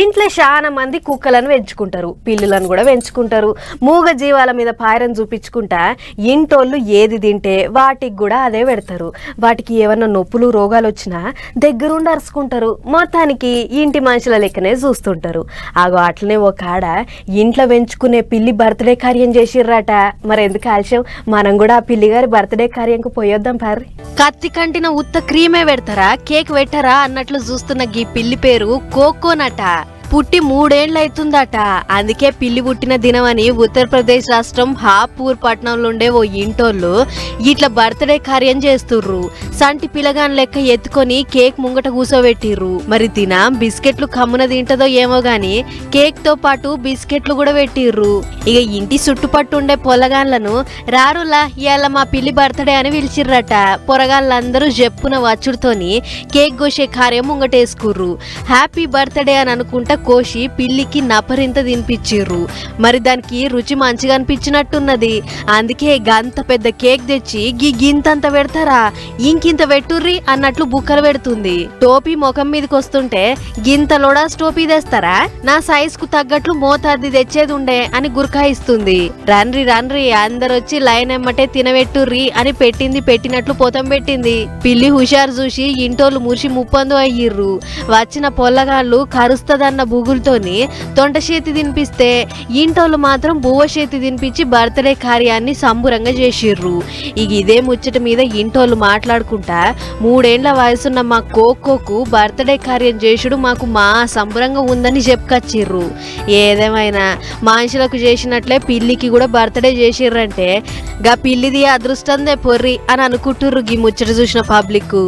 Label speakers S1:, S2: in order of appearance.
S1: ఇంట్లో చాలా మంది కుక్కలను పెంచుకుంటారు, పిల్లులను కూడా పెంచుకుంటారు. మూగ జీవాల మీద పాయరం చూపించుకుంటా ఇంటోళ్ళు ఏది తింటే వాటికి కూడా అదే పెడతారు. వాటికి ఏమన్నా నొప్పులు రోగాలు వచ్చినా దగ్గరుండి అరుచుకుంటారు. మొత్తానికి ఇంటి మనుషుల లెక్కనే చూస్తుంటారు. ఆగో అట్లనే ఒక ఆడ ఇంట్లో పెంచుకునే పిల్లి బర్త్డే కార్యం చేసిర్రట. మరి ఎందుకు ఆలస్యం, మనం కూడా ఆ పిల్లి గారి బర్త్డే కార్యంకు పోయొద్దాం పారి. కత్తి కంటిన ఉత్త క్రీమే పెడతారా, కేక్ పెట్టరా అన్నట్లు చూస్తున్న గీ పిల్లి పేరు కోకోనట. పుట్టి 3 ఏళ్ళు అవుతుందట. అందుకే పిల్లి పుట్టిన దినమని ఉత్తరప్రదేశ్ రాష్ట్రం హాపూర్ పట్టణంలో ఉండే ఓ ఇంటోళ్ళు ఇట్లా బర్త్డే కార్యం చేస్తుర్రు. సంటి పిల్లగాన్ లెక్క ఎత్తుకొని కేక్ ముంగట కూసోబెట్టిర్రు. మరి తిన బిస్కెట్లు కమ్మున తింటదో ఏమో గాని కేక్ తో పాటు బిస్కెట్లు కూడా పెట్టిర్రు. ఇక ఇంటి చుట్టుపట్టు ఉండే పొలగాన్లను రారులా ఇవాళ మా పిల్లి బర్త్డే అని పిలిచిర్రట. పొరగాళ్ళందరూ చెప్పున వచ్చుడుతోని కేక్ కోసే కార్యం ముంగటేసుకుర్రు. హ్యాపీ బర్త్డే అని అనుకుంటా కోసి పిల్లికి నపరింత తినిపించిర్రు. మరి దానికి రుచి మంచిగా అనిపించినట్టున్నది. అందుకే గంత పెద్ద కేక్ తెచ్చి గింతంత పెడతారా, ఇంకింత పెట్టుర్రి అన్నట్లు బుక్కలు పెడుతుంది. టోపీ ముఖం మీదకి వస్తుంటే గింత లోడాస్ టోపీ తెస్తారా, నా సైజ్ కు తగ్గట్లు మోతాది తెచ్చేది ఉండే అని గురకాయిస్తుంది. రండ్రి రండ్రి అందరు వచ్చి లైన్ ఎమ్మటే తినబెట్టుర్రి అని పెట్టినట్లు పోతం పెట్టింది. పిల్లి హుషారు చూసి ఇంటోళ్ళు మురిసి ముప్పందు అయ్యిర్రు. వచ్చిన పొల్లగాళ్ళు కరుస్తదన్న బుగులతోని తొంట చేతి తినిపిస్తే ఇంటోళ్ళు మాత్రం బువ్వ చేతి తినిపించి బర్త్డే కార్యాన్ని సంబురంగా చేసిర్రు. ఇక ఇదే ముచ్చట మీద ఇంటోళ్ళు మాట్లాడుకుంటా 3 ఏళ్ల వయసున్న మా కోకోకు బర్త్డే కార్యం చేసుడు మాకు మా సంబురంగా ఉందని చెప్పుకొచ్చిర్రు. ఏదేమైనా మనుషులకు చేసినట్లే పిల్లికి కూడా బర్త్డే చేసిర్రంటే గా పిల్లిది అదృష్టందే పొర్రి అని అనుకుంటుర్రు గీ ముచ్చట చూసిన పబ్లిక్.